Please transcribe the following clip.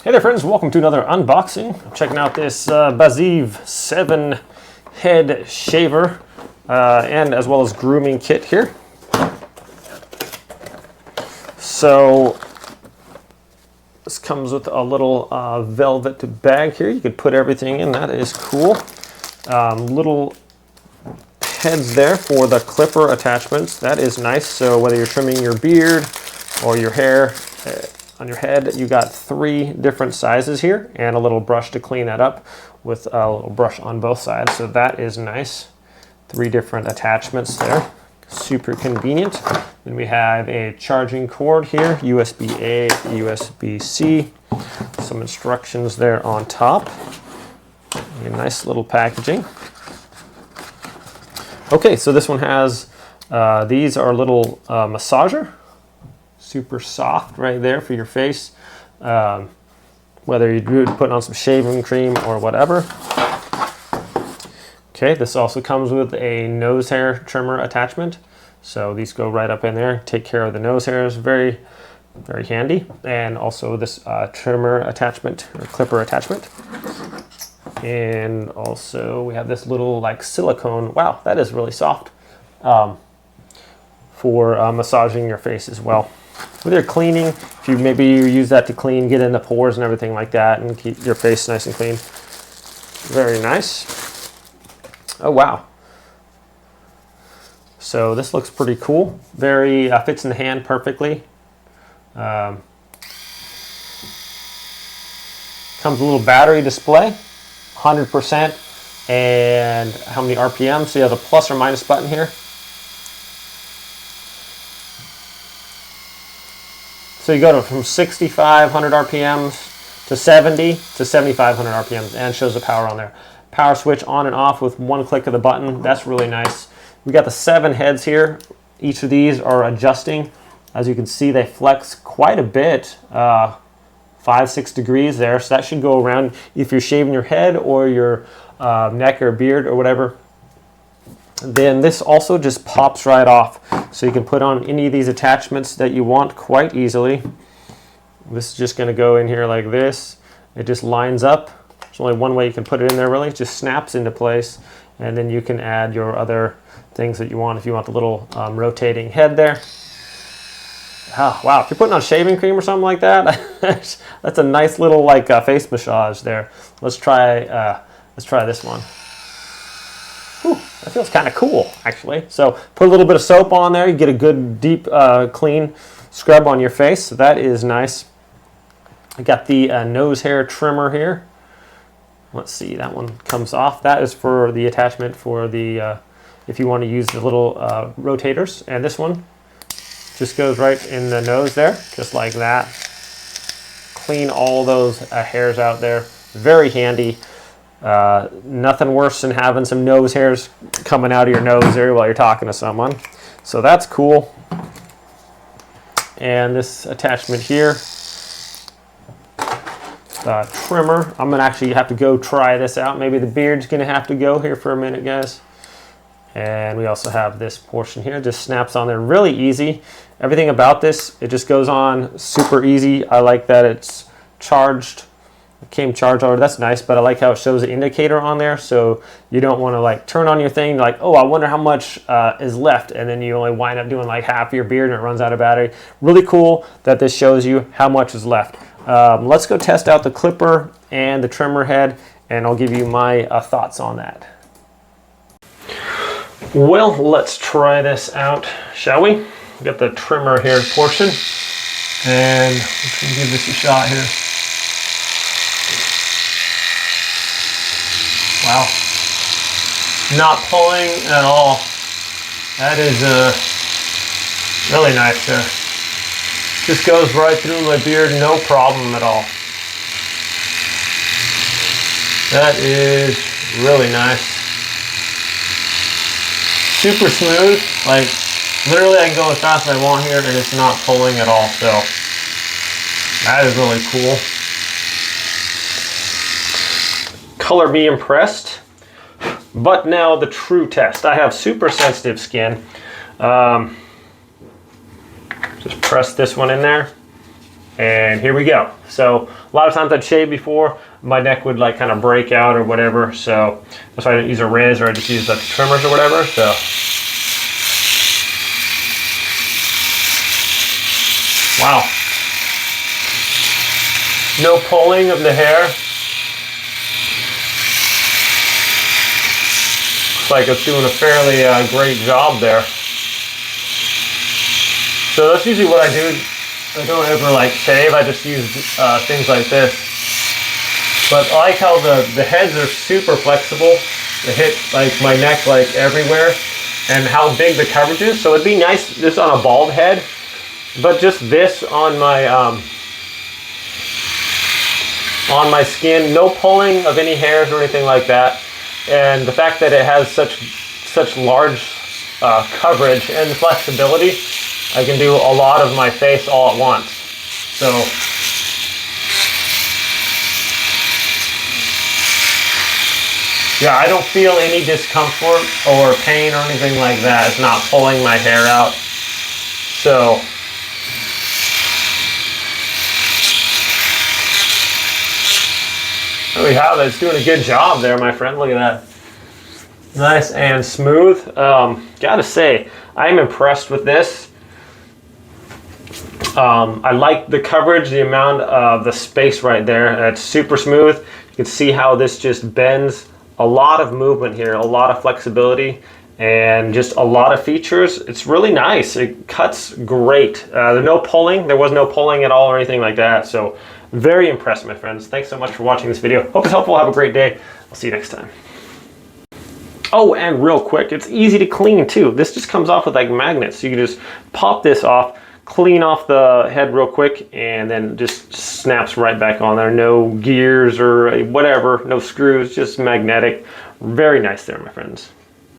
Hey there friends, welcome to another unboxing. I'm checking out this Bazivve 7 head shaver and as well as grooming kit here. So this comes with a little velvet bag here. You could put everything in, that is cool. Little heads there for the clipper attachments, that is nice. So whether you're trimming your beard or your hair, on your head, you got 3 different sizes here and a little brush to clean that up with a little brush on both sides. So that is nice. 3 different attachments there. Super convenient. Then we have a charging cord here, USB-A, USB-C. Some instructions there on top. A nice little packaging. Okay, so this one has, these are a little massager. Super soft right there for your face, whether you're putting on some shaving cream or whatever. Okay, this also comes with a nose hair trimmer attachment. So these go right up in there, take care of the nose hairs, very, very handy. And also this trimmer attachment or clipper attachment. And also we have this little like silicone, wow, that is really soft, for massaging your face as well. With your cleaning, if you maybe use that to clean, get in the pores and everything like that and keep your face nice and clean. Very nice. Oh wow. So this looks pretty cool. Very, fits in the hand perfectly. Comes with a little battery display, 100%, and how many RPM. So you have a plus or minus button here. So you go from 6,500 RPMs to 70 to 7,500 RPMs, and it shows the power on there. Power switch on and off with one click of the button. That's really nice. We got the 7 heads here. Each of these are adjusting. As you can see, they flex quite a bit, 5-6 degrees there. So that should go around if you're shaving your head or your neck or beard or whatever. Then this also just pops right off, so you can put on any of these attachments that you want quite easily. This is just going to go in here like this. It just lines up. There's only one way you can put it in there really. It just snaps into place, and then you can add your other things that you want. If you want the little rotating head there. Oh, wow, if you're putting on shaving cream or something like that, that's a nice little like face massage there. Let's try this one. Whew, that feels kind of cool, actually. So put a little bit of soap on there. You get a good, deep, clean scrub on your face. So that is nice. I got the nose hair trimmer here. Let's see, that one comes off. That is for the attachment for the, if you want to use the little rotators. And this one just goes right in the nose there, just like that. Clean all those hairs out there. Very handy. Nothing worse than having some nose hairs coming out of your nose there while you're talking to someone. So that's cool. And this attachment here, trimmer. I'm gonna actually have to go try this out. Maybe the beard's gonna have to go here for a minute, guys. And we also have this portion here, just snaps on there really easy. Everything about this, it just goes on super easy. I like that it's charged. It came charged already, that's nice, but I like how it shows the indicator on there, so you don't want to like turn on your thing like, oh, I wonder how much is left, and then you only wind up doing like half your beard and it runs out of battery. Really cool that this shows you how much is left. Let's go test out the clipper and the trimmer head, and I'll give you my thoughts on that. Well, let's try this out, shall we? We got the trimmer hair portion, and let's give this a shot here. Wow, not pulling at all. That is really nice there. Just goes right through my beard, no problem at all. That is really nice. Super smooth, like literally I can go as fast as I want here and it's not pulling at all, so that is really cool. Color me impressed. But now the true test. I have super sensitive skin. Just press this one in there. And here we go. So a lot of times I'd shave before, my neck would like kind of break out or whatever. So that's why I didn't use a Riz, or I just use like trimmers or whatever. So wow. No pulling of the hair. Looks like it's doing a fairly great job there. So that's usually what I do. I don't ever like shave, I just use things like this. But I like how the heads are super flexible. They hit like my neck like everywhere, and how big the coverage is. So it'd be nice this on a bald head, but just this on my skin, no pulling of any hairs or anything like that. And the fact that it has such large coverage and flexibility, I can do a lot of my face all at once. So yeah, I don't feel any discomfort or pain or anything like that. It's not pulling my hair out. So there we have it. It's doing a good job there, my friend. Look at that. Nice and smooth. Gotta say, I'm impressed with this. I like the coverage, the amount of the space right there. It's super smooth. You can see how this just bends. A lot of movement here, a lot of flexibility, and just a lot of features. It's really nice. It cuts great. There's no pulling. There was no pulling at all or anything like that. So very impressed, my friends. Thanks so much for watching this video. Hope it's helpful. Have a great day. I'll see you next time. Oh, and real quick, it's easy to clean too. This just comes off with like magnets. So you can just pop this off, clean off the head real quick, and then just snaps right back on there. No gears or whatever, no screws, just magnetic. Very nice there, my friends.